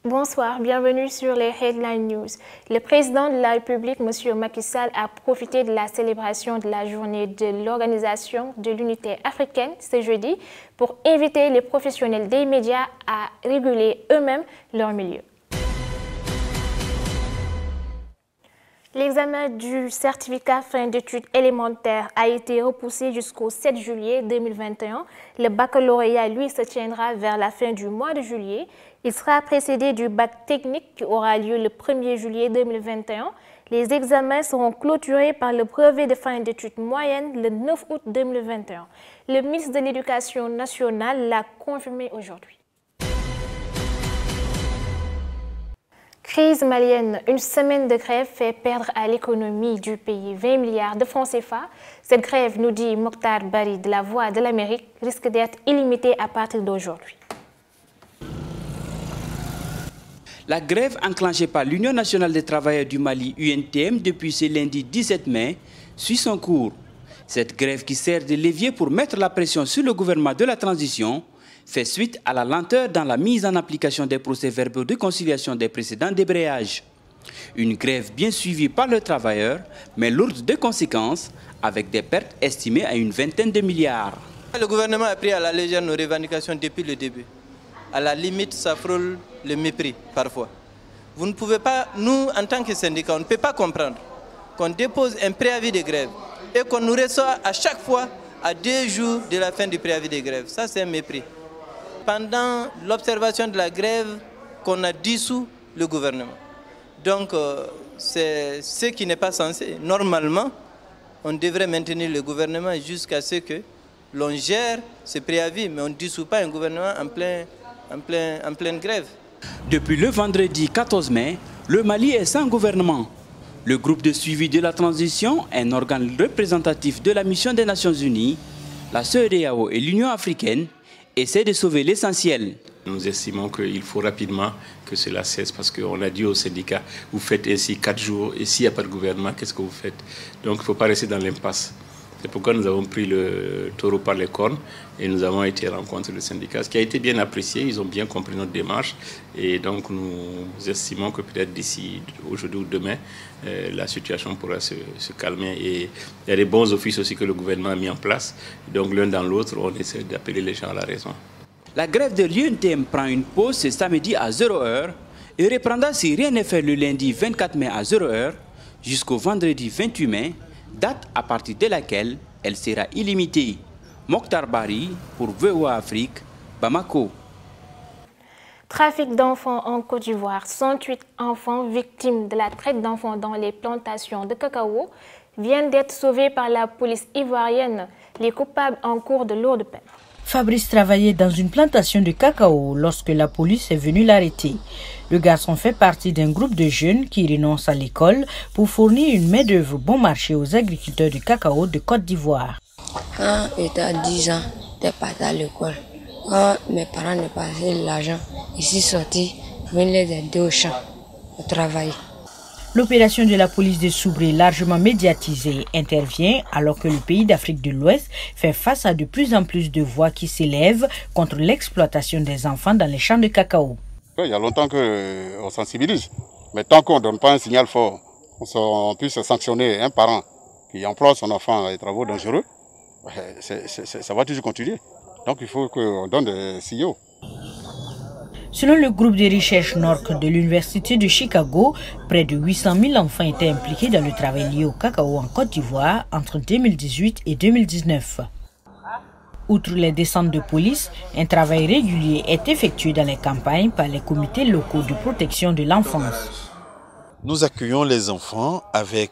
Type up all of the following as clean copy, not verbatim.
Bonsoir, bienvenue sur les Headline News. Le président de la République, M. Macky Sall, a profité de la célébration de la journée de l'Organisation de l'Unité africaine ce jeudi pour inviter les professionnels des médias à réguler eux-mêmes leur milieu. L'examen du certificat fin d'études élémentaires a été repoussé jusqu'au 7 juillet 2021. Le baccalauréat, lui, se tiendra vers la fin du mois de juillet. Il sera précédé du bac technique qui aura lieu le 1er juillet 2021. Les examens seront clôturés par le brevet de fin d'études moyennes le 9 août 2021. Le ministre de l'Éducation nationale l'a confirmé aujourd'hui. Crise malienne, une semaine de grève fait perdre à l'économie du pays 20 milliards de francs CFA. Cette grève, nous dit Mokhtar Bari de la Voix de l'Amérique, risque d'être illimitée à partir d'aujourd'hui. La grève enclenchée par l'Union nationale des travailleurs du Mali, UNTM, depuis ce lundi 17 mai, suit son cours. Cette grève qui sert de levier pour mettre la pression sur le gouvernement de la transition fait suite à la lenteur dans la mise en application des procès-verbaux de conciliation des précédents débrayages. Une grève bien suivie par les travailleurs, mais lourde de conséquences, avec des pertes estimées à une vingtaine de milliards. Le gouvernement a pris à la légère nos revendications depuis le début. À la limite, ça frôle le mépris parfois. Vous ne pouvez pas, nous en tant que syndicat, on ne peut pas comprendre qu'on dépose un préavis de grève et qu'on nous reçoit à chaque fois à 2 jours de la fin du préavis de grève. Ça, c'est un mépris. Pendant l'observation de la grève, qu'on a dissous le gouvernement. Donc, c'est ce qui n'est pas censé. Normalement, on devrait maintenir le gouvernement jusqu'à ce que l'on gère ce préavis, mais on ne dissout pas un gouvernement en pleine grève. Depuis le vendredi 14 mai, le Mali est sans gouvernement. Le groupe de suivi de la transition, un organe représentatif de la mission des Nations Unies, la CEDEAO et l'Union africaine, essaie de sauver l'essentiel. Nous estimons qu'il faut rapidement que cela cesse parce qu'on a dit aux syndicats, vous faites ainsi 4 jours et s'il n'y a pas de gouvernement, qu'est-ce que vous faites? Donc il ne faut pas rester dans l'impasse. C'est pourquoi nous avons pris le taureau par les cornes et nous avons été rencontrer le syndicat, ce qui a été bien apprécié, ils ont bien compris notre démarche et donc nous estimons que peut-être d'ici aujourd'hui ou demain, la situation pourra se calmer et il y a des bons offices aussi que le gouvernement a mis en place. Donc l'un dans l'autre, on essaie d'appeler les gens à la raison. La grève de l'UNTM prend une pause ce samedi à 0h et reprendra si rien n'est fait le lundi 24 mai à 0h jusqu'au vendredi 28 mai, date à partir de laquelle elle sera illimitée. Mokhtar Bari pour VOA Afrique, Bamako. Trafic d'enfants en Côte d'Ivoire. 108 enfants victimes de la traite d'enfants dans les plantations de cacao viennent d'être sauvés par la police ivoirienne. Les coupables en cours de lourdes peines. Fabrice travaillait dans une plantation de cacao lorsque la police est venue l'arrêter. Le garçon fait partie d'un groupe de jeunes qui renoncent à l'école pour fournir une main-d'œuvre bon marché aux agriculteurs de cacao de Côte d'Ivoire. Quand j'étais à 10 ans, j'étais parti à l'école. Quand mes parents n'ont pas l'argent, je suis sorti pour les aider au champ, au travail. L'opération de la police de Soubré, largement médiatisée, intervient alors que le pays d'Afrique de l'Ouest fait face à de plus en plus de voix qui s'élèvent contre l'exploitation des enfants dans les champs de cacao. Il y a longtemps qu'on sensibilise, mais tant qu'on ne donne pas un signal fort, on puisse sanctionner un parent qui emploie son enfant à des travaux dangereux, ça va toujours continuer. Donc il faut qu'on donne des signaux. Selon le groupe de recherche NORC de l'Université de Chicago, près de 800 000 enfants étaient impliqués dans le travail lié au cacao en Côte d'Ivoire entre 2018 et 2019. Outre les descentes de police, un travail régulier est effectué dans les campagnes par les comités locaux de protection de l'enfance. Nous accueillons les enfants avec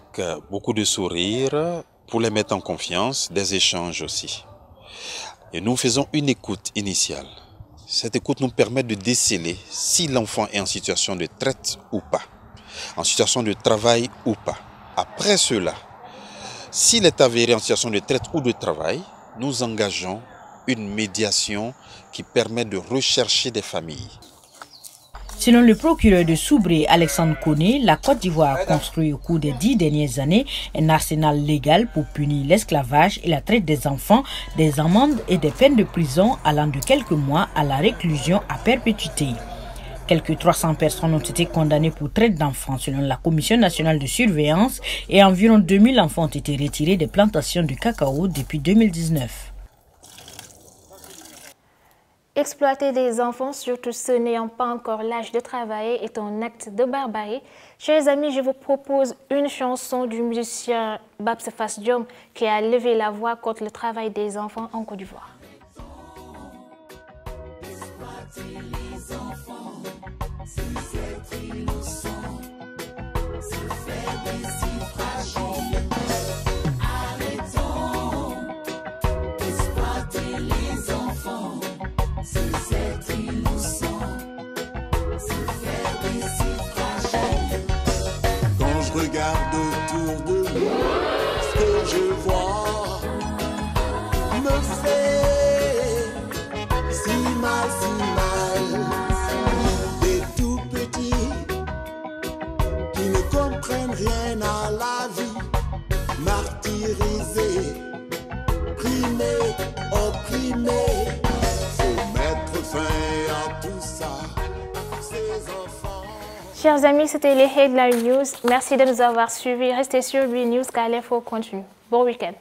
beaucoup de sourires pour les mettre en confiance, des échanges aussi. Et nous faisons une écoute initiale. Cette écoute nous permet de déceler si l'enfant est en situation de traite ou pas, en situation de travail ou pas. Après cela, s'il est avéré en situation de traite ou de travail, nous engageons une médiation qui permet de rechercher des familles. Selon le procureur de Soubré, Alexandre Koné, la Côte d'Ivoire construit au cours des 10 dernières années un arsenal légal pour punir l'esclavage et la traite des enfants, des amendes et des peines de prison allant de quelques mois à la réclusion à perpétuité. Quelques 300 personnes ont été condamnées pour traite d'enfants selon la Commission nationale de surveillance et environ 2000 enfants ont été retirés des plantations de cacao depuis 2019. Exploiter des enfants, surtout ceux n'ayant pas encore l'âge de travailler, est un acte de barbarie. Chers amis, je vous propose une chanson du musicien Babs Fass Diom qui a levé la voix contre le travail des enfants en Côte d'Ivoire. Regarde autour de moi, ce que je vois me fait si mal. Des tout petits qui ne comprennent rien à la vie, martyrisés, primés, opprimés. Faut mettre fin à tout ça, ces enfants. Chers amis, c'était les Headline News. Merci de nous avoir suivis. Restez sur BNews car l'info continue. Bon week-end.